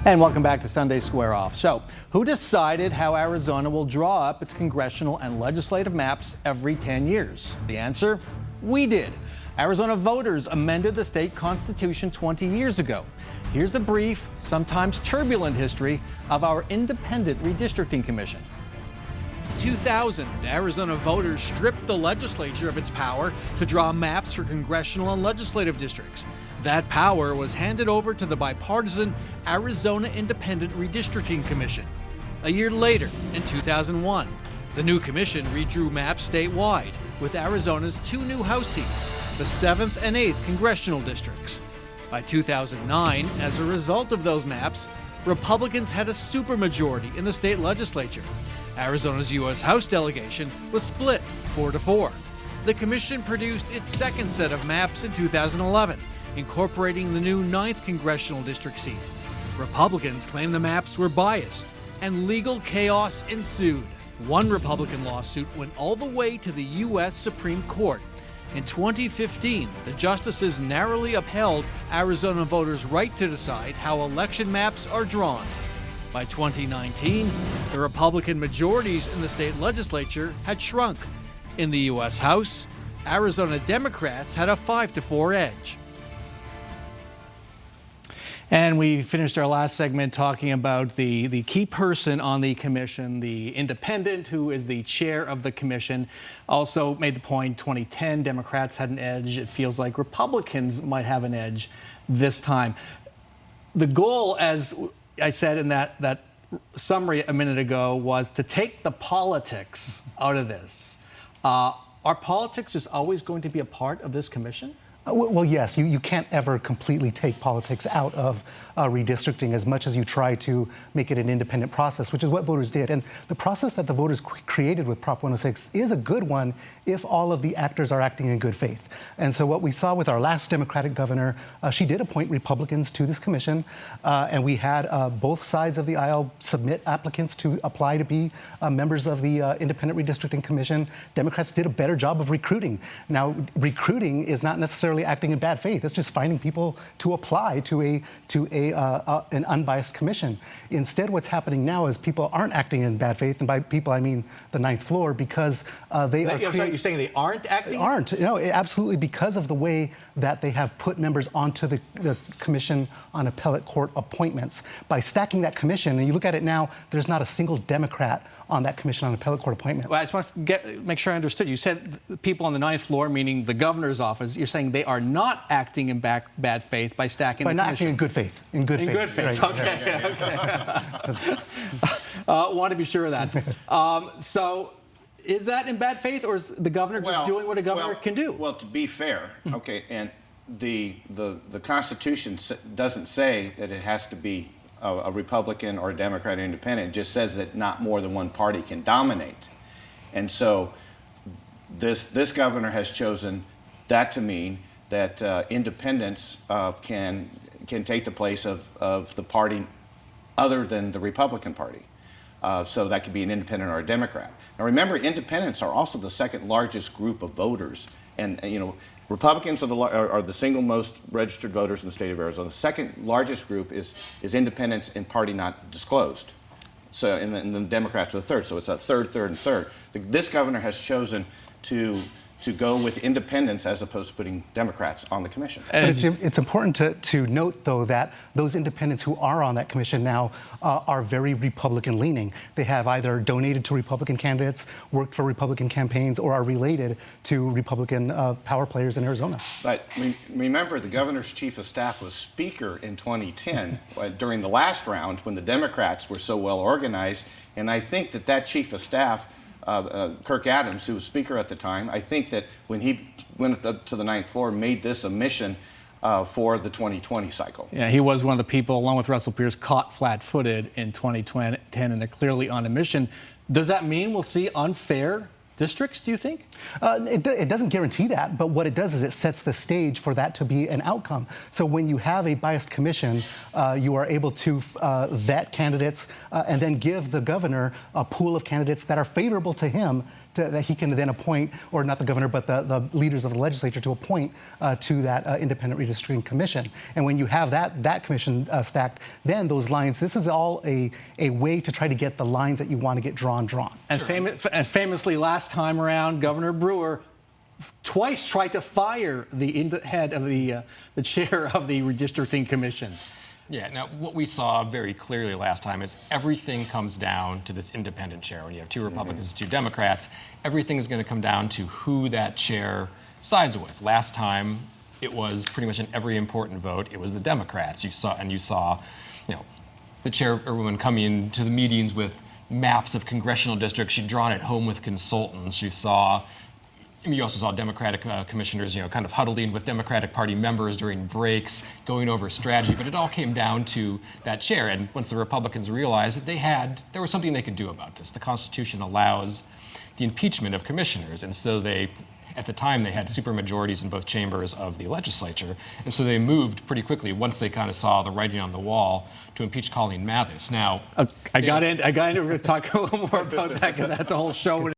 And welcome back to Sunday Square Off. So, who decided how Arizona will draw up its congressional and legislative maps every 10 years? The answer? We did. Arizona voters amended the state constitution 20 years ago. Here's a brief, sometimes turbulent history of our independent redistricting commission. 2000, Arizona voters stripped the legislature of its power to draw maps for congressional and legislative districts. That power was handed over to the bipartisan Arizona Independent Redistricting Commission. A year later, in 2001, the new commission redrew maps statewide with Arizona's two new House seats, the 7th and 8th congressional districts. By 2009, as a result of those maps, Republicans had a supermajority in the state legislature. Arizona's U.S. House delegation was split 4-4. The commission produced its second set of maps in 2011, incorporating the new 9th congressional district seat. Republicans claimed the maps were biased, and legal chaos ensued. One Republican lawsuit went all the way to the U.S. Supreme Court. In 2015, the justices narrowly upheld Arizona voters' right to decide how election maps are drawn. By 2019, the Republican majorities in the state legislature had shrunk. In the U.S. House, Arizona Democrats had a 5-4 edge. And we finished our last segment talking about the key person on the commission, the independent who is the chair of the commission. Also made the point, 2010, Democrats had an edge. It feels like Republicans might have an edge this time. The goal, as I said in that summary a minute ago, was to take the politics out of this. Are politics just always going to be a part of this commission? Well, yes, you can't ever completely take politics out of redistricting as much as you try to make it an independent process, which is what voters did. And the process that the voters created with Prop 106 is a good one if all of the actors are acting in good faith. And so what we saw with our last Democratic governor, she did appoint Republicans to this commission, and we had both sides of the aisle submit applicants to apply to be members of the Independent Redistricting Commission. Democrats did a better job of recruiting. Now, recruiting is not necessarily acting in bad faith. It's just finding people to apply to an unbiased commission. Instead, what's happening now is people aren't acting in bad faith, and by people I mean the ninth floor, because they are. You're saying they aren't acting? They aren't. No, absolutely, because of the way that they have put members onto the Commission on Appellate Court appointments. By stacking that commission, and you look at it now, there's not a single Democrat on that Commission on Appellate Court appointments. Well, I just want to make sure I understood. You said people on the ninth floor, meaning the governor's office. You're saying they are not acting in bad faith by stacking the commission. By not acting in good faith. In good faith. Right. Okay. Want to be sure of that. So, is that in bad faith, or is the governor just doing what a governor can do? Well, to be fair, okay, and the Constitution doesn't say that it has to be a Republican or a Democrat or independent. It just says that not more than one party can dominate. And so this governor has chosen that to mean that independents can take the place of the party other than the Republican Party. So that could be an independent or a Democrat. Now remember, independents are also the second largest group of voters. And you know, Republicans are the single most registered voters in the state of Arizona. The second largest group is independents and party not disclosed. So, and the Democrats are the third. So it's a third, and third. This governor has chosen to go with independents as opposed to putting Democrats on the commission. But it's important to note, though, that those independents who are on that commission now are very Republican-leaning. They have either donated to Republican candidates, worked for Republican campaigns, or are related to Republican power players in Arizona. But remember, the governor's chief of staff was speaker in 2010 during the last round when the Democrats were so well organized, and I think that chief of staff, Kirk Adams, who was speaker at the time, I think that when he went up to the ninth floor, made this a mission for the 2020 cycle. Yeah, he was one of the people, along with Russell Pierce, caught flat-footed in 2010, and they're clearly on a mission. Does that mean we'll see unfair districts, do you think? It doesn't guarantee that, but what it does is it sets the stage for that to be an outcome. So when you have a biased commission, you are able to vet candidates and then give the governor a pool of candidates that are favorable to him that he can then appoint, or not the governor, but the leaders of the legislature to appoint to that independent redistricting commission. And when you have that commission stacked, then those lines, this is all a way to try to get the lines that you want to get drawn. And, and famously, last time around, Governor Brewer twice tried to fire the head of the chair of the redistricting commission. Yeah, now what we saw very clearly last time is everything comes down to this independent chair. When you have two Republicans and two Democrats, everything is going to come down to who that chair sides with. Last time, it was pretty much in every important vote, it was the Democrats. You saw, you know, the chairwoman coming to the meetings with maps of congressional districts. She'd drawn it home with consultants. You also saw Democratic commissioners, kind of huddling with Democratic Party members during breaks, going over strategy. But it all came down to that chair. And once the Republicans realized that there was something they could do about this. The Constitution allows the impeachment of commissioners, and so at the time, they had supermajorities in both chambers of the legislature, and so they moved pretty quickly once they kind of saw the writing on the wall to impeach Colleen Mathis. Now, I got into talk a little more about that because that's a whole show.